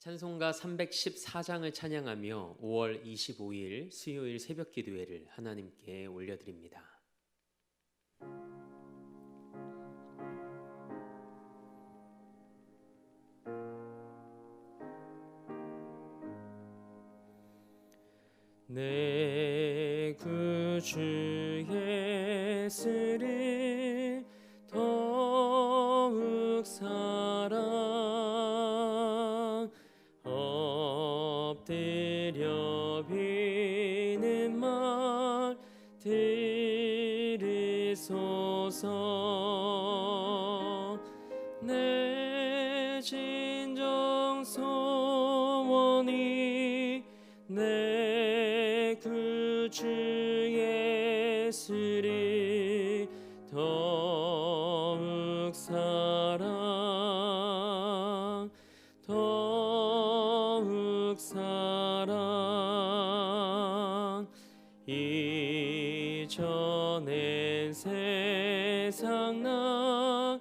찬송가 314장을 찬양하며 5월 25일 수요일 새벽 기도회를 하나님께 올려드립니다. 내 구주 예수를 더욱 사랑 엎드려 비는 말 들으소서. 내 진정 소원이 내 구주 예수를 더욱 사랑 더욱 사랑. 이전엔 세상 나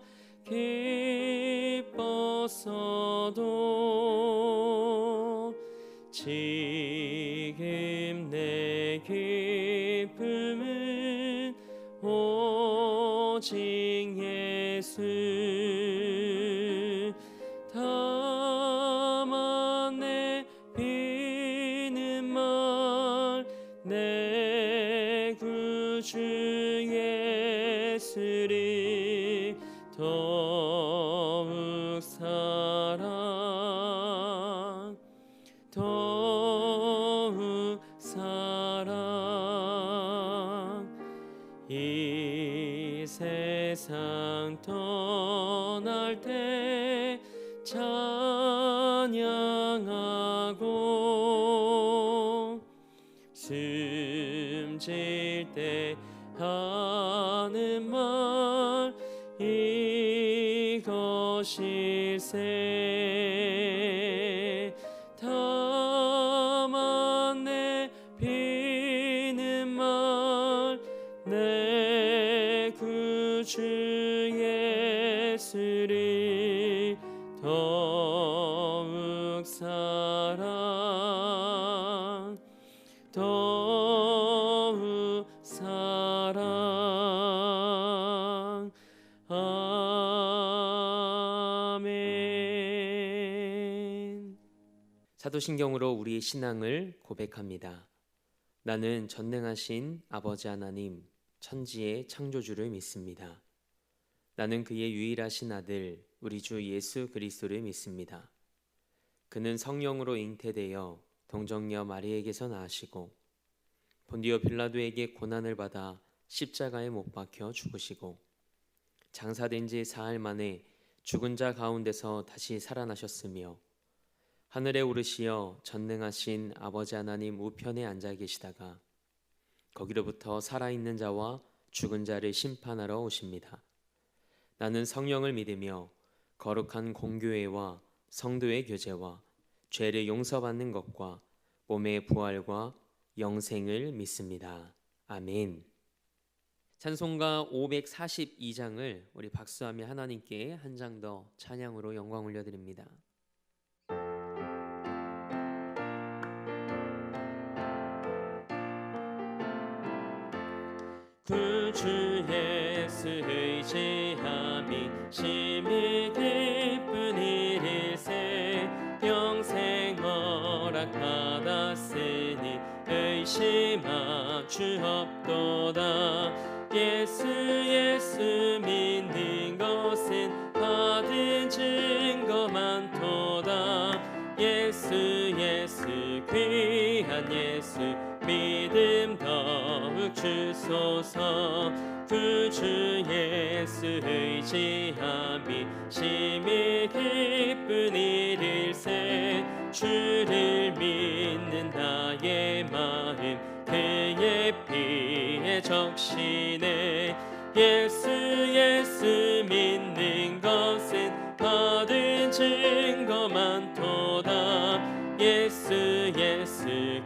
기뻤어도 지금 내 기쁨은 오직 예수. 다만 내 비는 말 내 구주 예수를 더욱 사랑 더욱 사랑. 이 세상 떠날 때 찬양하고 숨질 때 하는 말 이것일세. 다만 내 비는 말 내 구주 예수를 더욱 사랑 더욱 사랑. 아멘. 사도신경으로 우리의 신앙을 고백합니다. 나는 전능하신 아버지 하나님, 천지의 창조주를 믿습니다. 나는 그의 유일하신 아들 우리 주 예수 그리스도를 믿습니다. 그는 성령으로 잉태되어 동정녀 마리에게서 나으시고 본디오 빌라도에게 고난을 받아 십자가에 못 박혀 죽으시고 장사된 지 사흘 만에 죽은 자 가운데서 다시 살아나셨으며 하늘에 오르시어 전능하신 아버지 하나님 우편에 앉아 계시다가 거기로부터 살아있는 자와 죽은 자를 심판하러 오십니다. 나는 성령을 믿으며 거룩한 공교회와 성도의 교제와 죄를 용서받는 것과 몸의 부활과 영생을 믿습니다. 아멘. 찬송가 542장을 우리 박수하며 하나님께 한 장 더 찬양으로 영광 올려드립니다. 구주 예수 의지함이 심히 기쁜 일일세. 영생 허락 받았으니 의심할 주 없도다. 예수 믿는 것은 받은 증거 많도다. 예수 귀한 예수 믿음 더욱 주소서. 구주 예수 의지함이 심히 기쁜 일일세. 주를 믿는 나의 마음 그의 피에 적시네. 예수 믿는 것은 받은 증거 많도다. 예수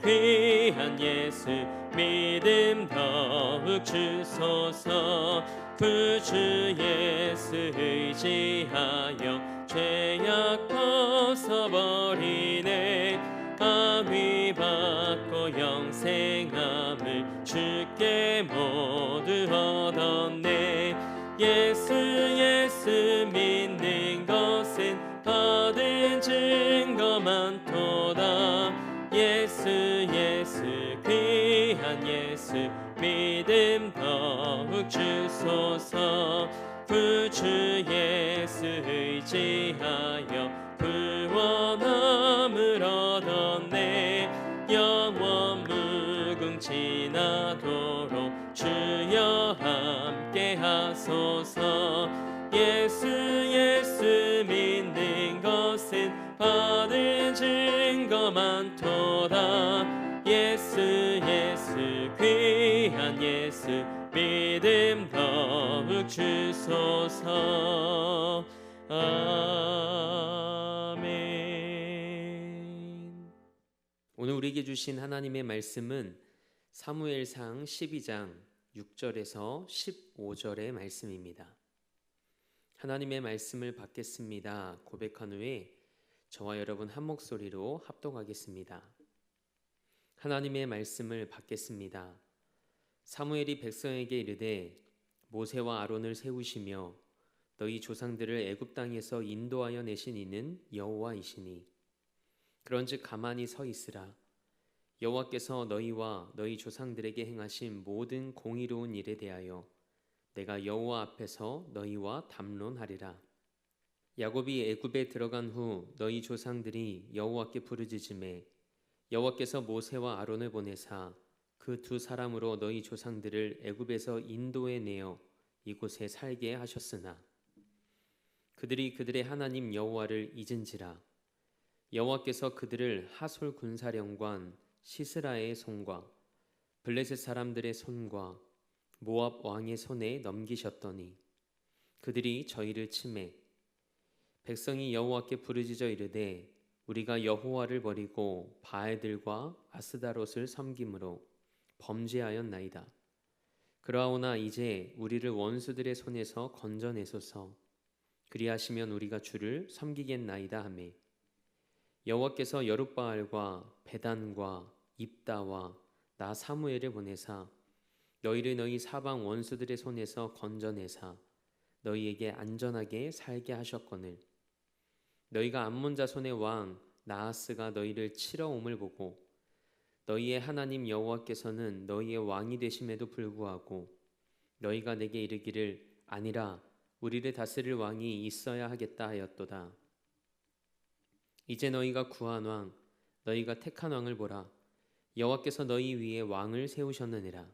귀한 예수 믿음 더욱 주소서. 구주 예수 의지하여 죄악 벗어버리네. 아위 받고 영생함을 주께 모두 얻었네. 예수 예수 믿는 것은 받은 증거 많도다. 예수 예수 귀한 예수 믿음 더욱 주소서. 구주 예수 의지하여 구원함을 얻었네. 영원 무궁지나도록 주여 함께 하소서. 예수 예수 믿는 것은 받은 증거 많도다. 예수 예수 귀한 예수 믿음 더욱 주소서. 아멘. 오늘 우리에게 주신 하나님의 말씀은 사무엘상 12장 6절에서 15절의 말씀입니다. 하나님의 말씀을 받겠습니다 고백한 후에 저와 여러분 한 목소리로 합독하겠습니다. 하나님의 말씀을 받겠습니다. 사무엘이 백성에게 이르되 모세와 아론을 세우시며 너희 조상들을 애굽 땅에서 인도하여 내신 이는 여호와이시니 그런즉 가만히 서 있으라. 여호와께서 너희와 너희 조상들에게 행하신 모든 공의로운 일에 대하여 내가 여호와 앞에서 너희와 담론하리라. 야곱이 애굽에 들어간 후 너희 조상들이 여호와께 부르짖음에 여호와께서 모세와 아론을 보내사 그 두 사람으로 너희 조상들을 애굽에서 인도해 내어 이곳에 살게 하셨으나 그들이 그들의 하나님 여호와를 잊은지라. 여호와께서 그들을 하솔 군사령관 시스라의 손과 블레셋 사람들의 손과 모압 왕의 손에 넘기셨더니 그들이 저희를 치매 백성이 여호와께 부르짖어 이르되 우리가 여호와를 버리고 바알들과 아스다롯을 섬김으로 범죄하였나이다. 그러하오나 이제 우리를 원수들의 손에서 건져내소서. 그리하시면 우리가 주를 섬기겠나이다 하매 여호와께서 여룻바알과 베단과 입다와 나 사무엘을 보내사 너희를 너희 사방 원수들의 손에서 건져내사 너희에게 안전하게 살게 하셨거늘 너희가 암몬 자손의 왕 나하스가 너희를 치러 옴을 보고 너희의 하나님 여호와께서는 너희의 왕이 되심에도 불구하고 너희가 내게 이르기를 아니라 우리를 다스릴 왕이 있어야 하겠다 하였도다. 이제 너희가 구한 왕 너희가 택한 왕을 보라. 여호와께서 너희 위에 왕을 세우셨느니라.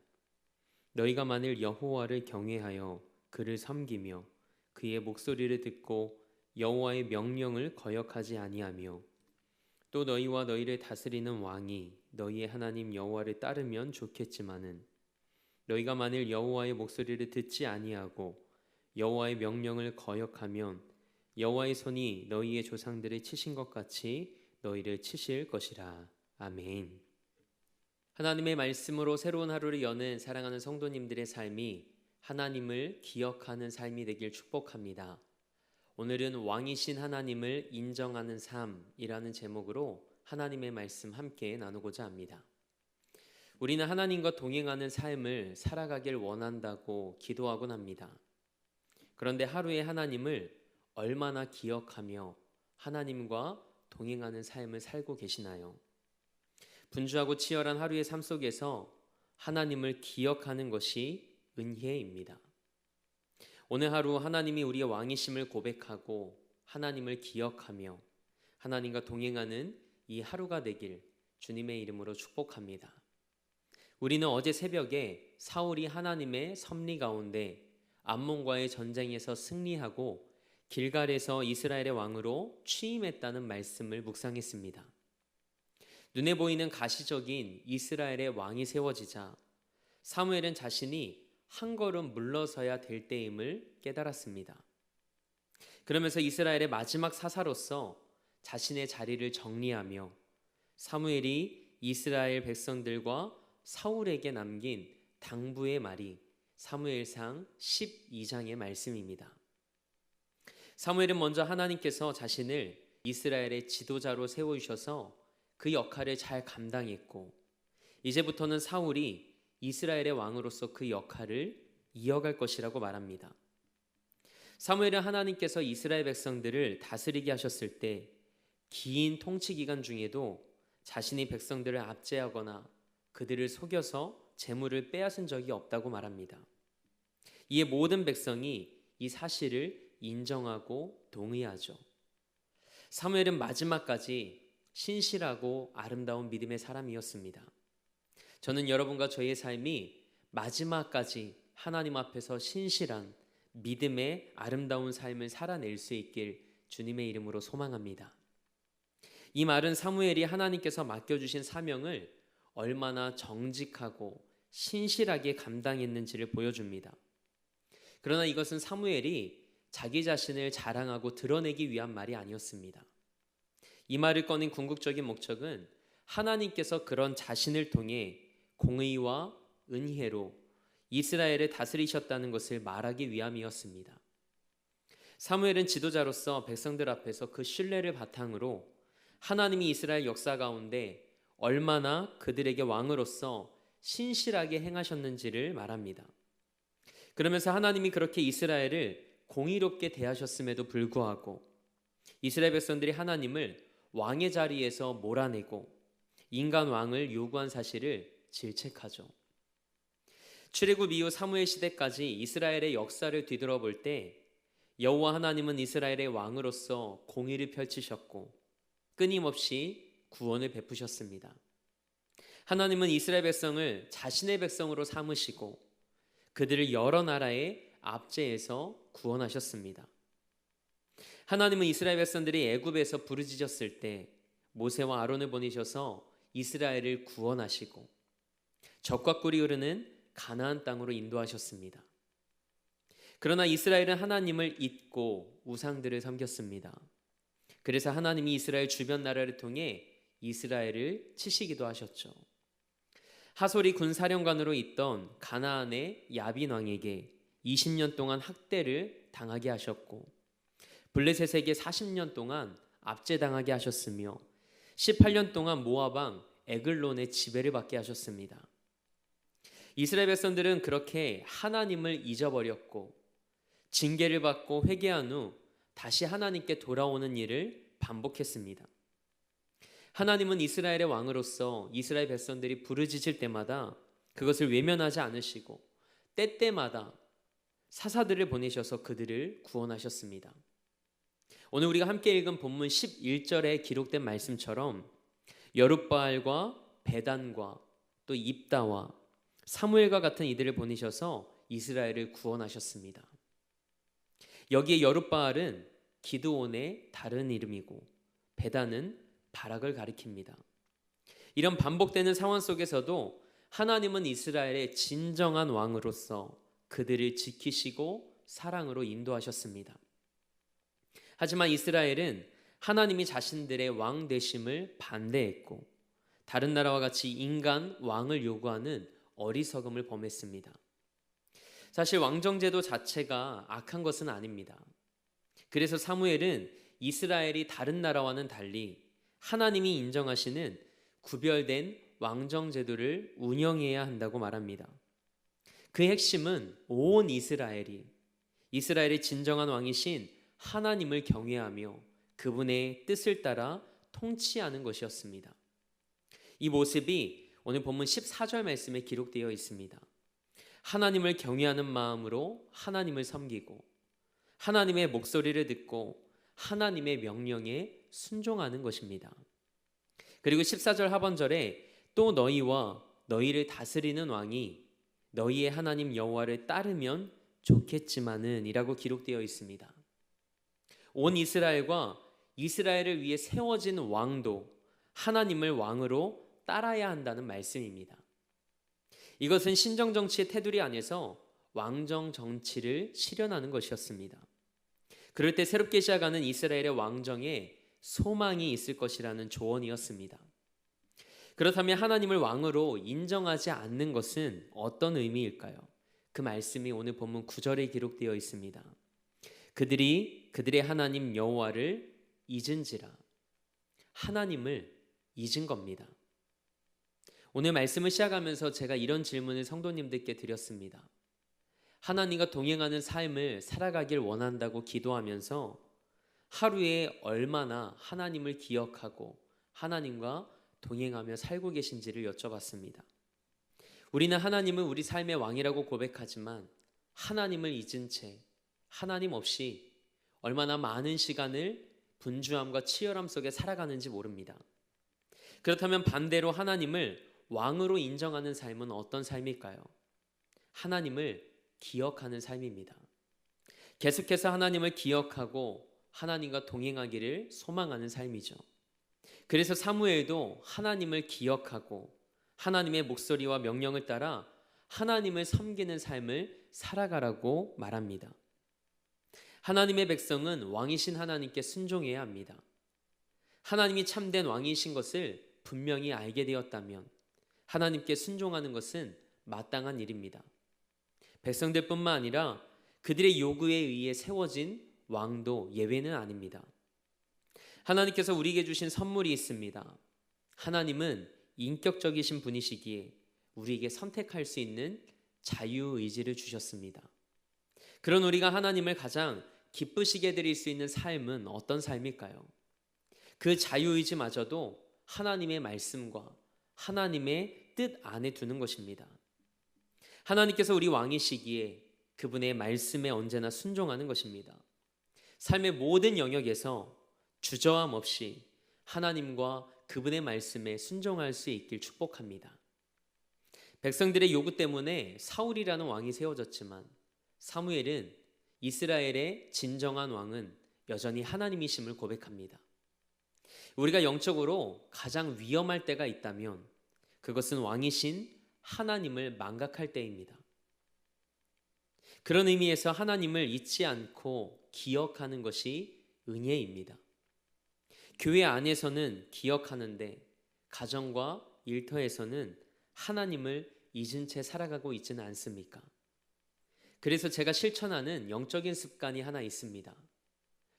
너희가 만일 여호와를 경외하여 그를 섬기며 그의 목소리를 듣고 여호와의 명령을 거역하지 아니하며 또 너희와 너희를 다스리는 왕이 너희의 하나님 여호와를 따르면 좋겠지만은 너희가 만일 여호와의 목소리를 듣지 아니하고 여호와의 명령을 거역하면 여호와의 손이 너희의 조상들을 치신 것 같이 너희를 치실 것이라. 아멘. 하나님의 말씀으로 새로운 하루를 여는 사랑하는 성도님들의 삶이 하나님을 기억하는 삶이 되길 축복합니다. 오늘은 왕이신 하나님을 인정하는 삶이라는 제목으로 하나님의 말씀 함께 나누고자 합니다. 우리는 하나님과 동행하는 삶을 살아가길 원한다고 기도하곤 합니다. 그런데 하루에 하나님을 얼마나 기억하며 하나님과 동행하는 삶을 살고 계시나요? 분주하고 치열한 하루의 삶 속에서 하나님을 기억하는 것이 은혜입니다. 오늘 하루 하나님이 우리의 왕이심을 고백하고 하나님을 기억하며 하나님과 동행하는 이 하루가 되길 주님의 이름으로 축복합니다. 우리는 어제 새벽에 사울이 하나님의 섭리 가운데 암몬과의 전쟁에서 승리하고 길갈에서 이스라엘의 왕으로 취임했다는 말씀을 묵상했습니다. 눈에 보이는 가시적인 이스라엘의 왕이 세워지자 사무엘은 자신이 한 걸음 물러서야 될 때임을 깨달았습니다. 그러면서 이스라엘의 마지막 사사로서 자신의 자리를 정리하며 사무엘이 이스라엘 백성들과 사울에게 남긴 당부의 말이 사무엘상 12장의 말씀입니다. 사무엘은 먼저 하나님께서 자신을 이스라엘의 지도자로 세우셔서 그 역할을 잘 감당했고, 이제부터는 사울이 이스라엘의 왕으로서 그 역할을 이어갈 것이라고 말합니다. 사무엘은 하나님께서 이스라엘 백성들을 다스리게 하셨을 때 긴 통치 기간 중에도 자신이 백성들을 압제하거나 그들을 속여서 재물을 빼앗은 적이 없다고 말합니다. 이에 모든 백성이 이 사실을 인정하고 동의하죠. 사무엘은 마지막까지 신실하고 아름다운 믿음의 사람이었습니다. 저는 여러분과 저희의 삶이 마지막까지 하나님 앞에서 신실한 믿음의 아름다운 삶을 살아낼 수 있길 주님의 이름으로 소망합니다. 이 말은 사무엘이 하나님께서 맡겨주신 사명을 얼마나 정직하고 신실하게 감당했는지를 보여줍니다. 그러나 이것은 사무엘이 자기 자신을 자랑하고 드러내기 위한 말이 아니었습니다. 이 말을 꺼낸 궁극적인 목적은 하나님께서 그런 자신을 통해 공의와 은혜로 이스라엘을 다스리셨다는 것을 말하기 위함이었습니다. 사무엘은 지도자로서 백성들 앞에서 그 신뢰를 바탕으로 하나님이 이스라엘 역사 가운데 얼마나 그들에게 왕으로서 신실하게 행하셨는지를 말합니다. 그러면서 하나님이 그렇게 이스라엘을 공의롭게 대하셨음에도 불구하고 이스라엘 백성들이 하나님을 왕의 자리에서 몰아내고 인간 왕을 요구한 사실을 질책하죠. 출애굽 이후 사무엘 시대까지 이스라엘의 역사를 뒤돌아볼 때 여호와 하나님은 이스라엘의 왕으로서 공의를 펼치셨고 끊임없이 구원을 베푸셨습니다. 하나님은 이스라엘 백성을 자신의 백성으로 삼으시고 그들을 여러 나라의 압제에서 구원하셨습니다. 하나님은 이스라엘 백성들이 애굽에서 부르짖었을 때 모세와 아론을 보내셔서 이스라엘을 구원하시고 젖과 꿀이 흐르는 가나안 땅으로 인도하셨습니다. 그러나 이스라엘은 하나님을 잊고 우상들을 섬겼습니다. 그래서 하나님이 이스라엘 주변 나라를 통해 이스라엘을 치시기도 하셨죠. 하솔이 군사령관으로 있던 가나안의 야빈 왕에게 20년 동안 학대를 당하게 하셨고 블레셋에게 40년 동안 압제당하게 하셨으며 18년 동안 모압 왕 에글론의 지배를 받게 하셨습니다. 이스라엘 백성들은 그렇게 하나님을 잊어버렸고 징계를 받고 회개한 후 다시 하나님께 돌아오는 일을 반복했습니다. 하나님은 이스라엘의 왕으로서 이스라엘 백성들이 부르짖을 때마다 그것을 외면하지 않으시고 때때마다 사사들을 보내셔서 그들을 구원하셨습니다. 오늘 우리가 함께 읽은 본문 11절에 기록된 말씀처럼 여룻바알과 베단과 또 입다와 사무엘과 같은 이들을 보내셔서 이스라엘을 구원하셨습니다. 여기에 여룻바알은 기드온의 다른 이름이고 베단은 바락을 가리킵니다. 이런 반복되는 상황 속에서도 하나님은 이스라엘의 진정한 왕으로서 그들을 지키시고 사랑으로 인도하셨습니다. 하지만 이스라엘은 하나님이 자신들의 왕 되심을 반대했고 다른 나라와 같이 인간 왕을 요구하는 어리석음을 범했습니다. 사실 왕정제도 자체가 악한 것은 아닙니다. 그래서 사무엘은 이스라엘이 다른 나라와는 달리 하나님이 인정하시는 구별된 왕정제도를 운영해야 한다고 말합니다. 그 핵심은 온 이스라엘이 이스라엘의 진정한 왕이신 하나님을 경외하며 그분의 뜻을 따라 통치하는 것이었습니다. 이 모습이 오늘 본문 14절 말씀에 기록되어 있습니다. 하나님을 경외하는 마음으로 하나님을 섬기고 하나님의 목소리를 듣고 하나님의 명령에 순종하는 것입니다. 그리고 14절 하반절에 또 너희와 너희를 다스리는 왕이 너희의 하나님 여호와를 따르면 좋겠지만은 이라고 기록되어 있습니다. 온 이스라엘과 이스라엘을 위해 세워진 왕도 하나님을 왕으로 따라야 한다는 말씀입니다. 이것은 신정정치의 테두리 안에서 왕정정치를 실현하는 것이었습니다. 그럴 때 새롭게 시작하는 이스라엘의 왕정에 소망이 있을 것이라는 조언이었습니다. 그렇다면 하나님을 왕으로 인정하지 않는 것은 어떤 의미일까요? 그 말씀이 오늘 본문 9절에 기록되어 있습니다. 그들이 그들의 하나님 여호와를 잊은지라. 하나님을 잊은 겁니다. 오늘 말씀을 시작하면서 제가 이런 질문을 성도님들께 드렸습니다. 하나님과 동행하는 삶을 살아가길 원한다고 기도하면서 하루에 얼마나 하나님을 기억하고 하나님과 동행하며 살고 계신지를 여쭤봤습니다. 우리는 하나님을 우리 삶의 왕이라고 고백하지만 하나님을 잊은 채 하나님 없이 얼마나 많은 시간을 분주함과 치열함 속에 살아가는지 모릅니다. 그렇다면 반대로 하나님을 왕으로 인정하는 삶은 어떤 삶일까요? 하나님을 기억하는 삶입니다. 계속해서 하나님을 기억하고 하나님과 동행하기를 소망하는 삶이죠. 그래서 사무엘도 하나님을 기억하고 하나님의 목소리와 명령을 따라 하나님을 섬기는 삶을 살아가라고 말합니다. 하나님의 백성은 왕이신 하나님께 순종해야 합니다. 하나님이 참된 왕이신 것을 분명히 알게 되었다면 하나님께 순종하는 것은 마땅한 일입니다. 백성들뿐만 아니라 그들의 요구에 의해 세워진 왕도 예외는 아닙니다. 하나님께서 우리에게 주신 선물이 있습니다. 하나님은 인격적이신 분이시기에 우리에게 선택할 수 있는 자유의지를 주셨습니다. 그런 우리가 하나님을 가장 기쁘시게 드릴 수 있는 삶은 어떤 삶일까요? 그 자유의지마저도 하나님의 말씀과 하나님의 뜻 안에 두는 것입니다. 하나님께서 우리 왕이시기에 그분의 말씀에 언제나 순종하는 것입니다. 삶의 모든 영역에서 주저함 없이 하나님과 그분의 말씀에 순종할 수 있길 축복합니다. 백성들의 요구 때문에 사울이라는 왕이 세워졌지만 사무엘은 이스라엘의 진정한 왕은 여전히 하나님이심을 고백합니다. 우리가 영적으로 가장 위험할 때가 있다면 그것은 왕이신 하나님을 망각할 때입니다. 그런 의미에서 하나님을 잊지 않고 기억하는 것이 은혜입니다. 교회 안에서는 기억하는데 가정과 일터에서는 하나님을 잊은 채 살아가고 있지는 않습니까? 그래서 제가 실천하는 영적인 습관이 하나 있습니다.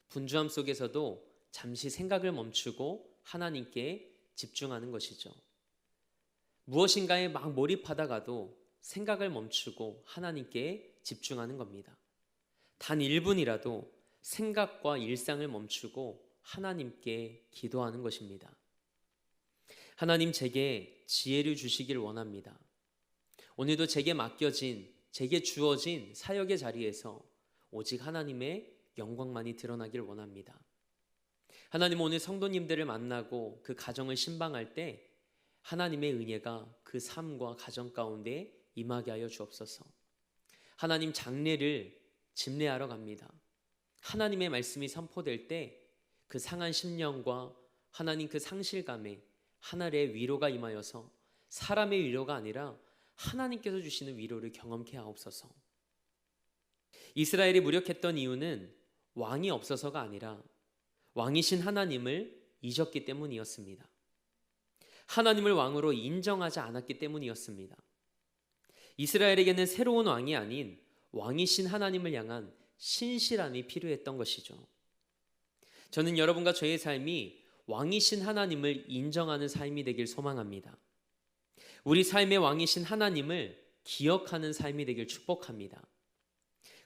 분주함 속에서도 잠시 생각을 멈추고 하나님께 집중하는 것이죠. 무엇인가에 막 몰입하다가도 생각을 멈추고 하나님께 집중하는 겁니다. 단 1분이라도 생각과 일상을 멈추고 하나님께 기도하는 것입니다. 하나님, 제게 지혜를 주시길 원합니다. 오늘도 제게 맡겨진, 제게 주어진 사역의 자리에서 오직 하나님의 영광만이 드러나길 원합니다. 하나님, 오늘 성도님들을 만나고 그 가정을 신방할 때 하나님의 은혜가 그 삶과 가정 가운데 임하게 하여 주옵소서. 하나님, 장례를 집례하러 갑니다. 하나님의 말씀이 선포될 때 그 상한 심령과 하나님 그 상실감에 하늘의 위로가 임하여서 사람의 위로가 아니라 하나님께서 주시는 위로를 경험케 하옵소서. 이스라엘이 무력했던 이유는 왕이 없어서가 아니라 왕이신 하나님을 잊었기 때문이었습니다. 하나님을 왕으로 인정하지 않았기 때문이었습니다. 이스라엘에게는 새로운 왕이 아닌 왕이신 하나님을 향한 신실함이 필요했던 것이죠. 저는 여러분과 저의 삶이 왕이신 하나님을 인정하는 삶이 되길 소망합니다. 우리 삶의 왕이신 하나님을 기억하는 삶이 되길 축복합니다.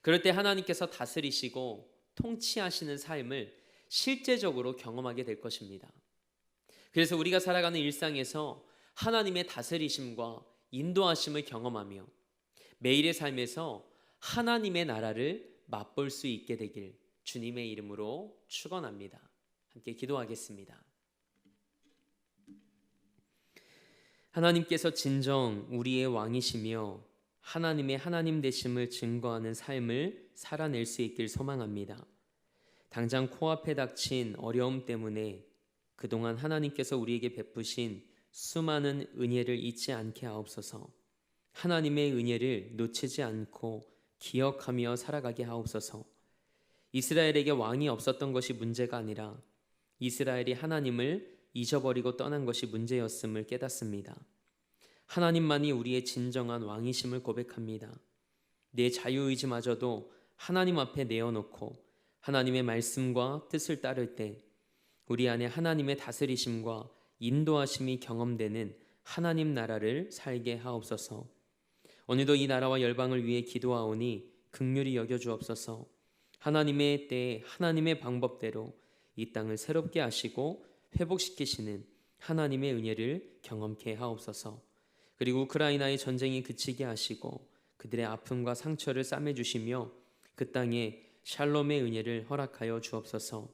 그럴 때 하나님께서 다스리시고 통치하시는 삶을 실제적으로 경험하게 될 것입니다. 그래서 우리가 살아가는 일상에서 하나님의 다스리심과 인도하심을 경험하며 매일의 삶에서 하나님의 나라를 맛볼 수 있게 되길 주님의 이름으로 축원합니다. 함께 기도하겠습니다. 하나님께서 진정 우리의 왕이시며 하나님의 하나님 되심을 증거하는 삶을 살아낼 수 있길 소망합니다. 당장 코앞에 닥친 어려움 때문에 그동안 하나님께서 우리에게 베푸신 수많은 은혜를 잊지 않게 하옵소서. 하나님의 은혜를 놓치지 않고 기억하며 살아가게 하옵소서. 이스라엘에게 왕이 없었던 것이 문제가 아니라 이스라엘이 하나님을 잊어버리고 떠난 것이 문제였음을 깨닫습니다. 하나님만이 우리의 진정한 왕이심을 고백합니다. 내 자유의지마저도 하나님 앞에 내어놓고 하나님의 말씀과 뜻을 따를 때 우리 안에 하나님의 다스리심과 인도하심이 경험되는 하나님 나라를 살게 하옵소서. 오늘도 이 나라와 열방을 위해 기도하오니 긍휼히 여겨 주옵소서. 하나님의 때에 하나님의 방법대로 이 땅을 새롭게 하시고 회복시키시는 하나님의 은혜를 경험케 하옵소서. 그리고 우크라이나의 전쟁이 그치게 하시고 그들의 아픔과 상처를 싸매주시며 그 땅에 샬롬의 은혜를 허락하여 주옵소서.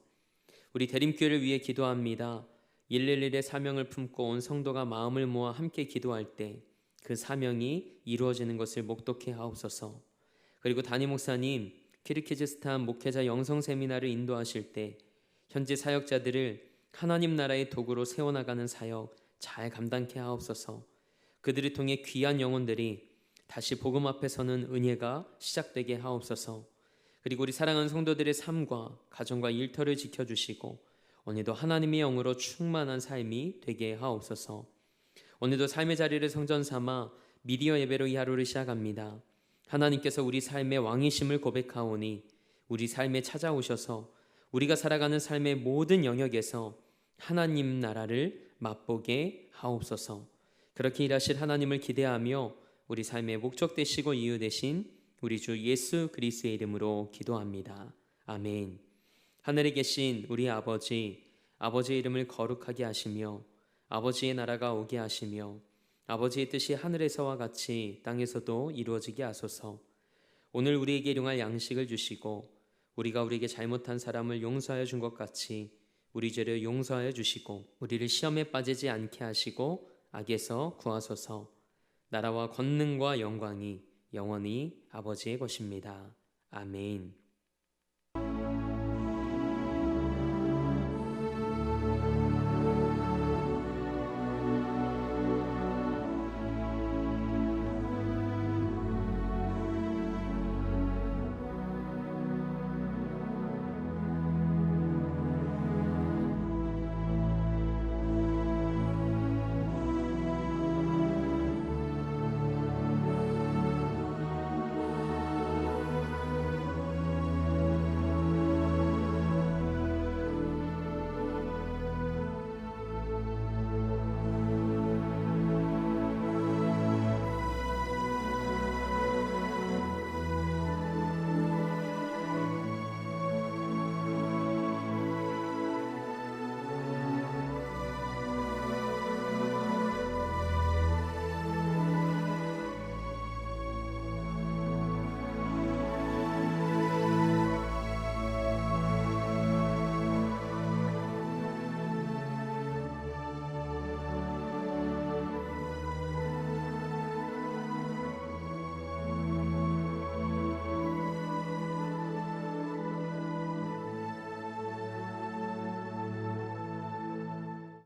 우리 대림교회를 위해 기도합니다. 111의 사명을 품고 온 성도가 마음을 모아 함께 기도할 때 그 사명이 이루어지는 것을 목독해 하옵소서. 그리고 담임 목사님 키르기즈스탄 목회자 영성 세미나를 인도하실 때 현지 사역자들을 하나님 나라의 도구로 세워나가는 사역 잘 감당케 하옵소서. 그들을 통해 귀한 영혼들이 다시 복음 앞에 서는 은혜가 시작되게 하옵소서. 그리고 우리 사랑하는 성도들의 삶과 가정과 일터를 지켜주시고 오늘도 하나님의 영으로 충만한 삶이 되게 하옵소서. 오늘도 삶의 자리를 성전 삼아 미디어 예배로 이 하루를 시작합니다. 하나님께서 우리 삶의 왕이심을 고백하오니 우리 삶에 찾아오셔서 우리가 살아가는 삶의 모든 영역에서 하나님 나라를 맛보게 하옵소서. 그렇게 일하실 하나님을 기대하며 우리 삶의 목적 되시고 이유 되신 우리 주 예수 그리스도의 이름으로 기도합니다. 아멘. 하늘에 계신 우리 아버지, 아버지의 이름을 거룩하게 하시며 아버지의 나라가 오게 하시며 아버지의 뜻이 하늘에서와 같이 땅에서도 이루어지게 하소서. 오늘 우리에게 일용할 양식을 주시고 우리가 우리에게 잘못한 사람을 용서하여 준 것 같이 우리 죄를 용서하여 주시고 우리를 시험에 빠지지 않게 하시고 악에서 구하소서. 나라와 권능과 영광이 영원히 아버지의 것입니다. 아멘.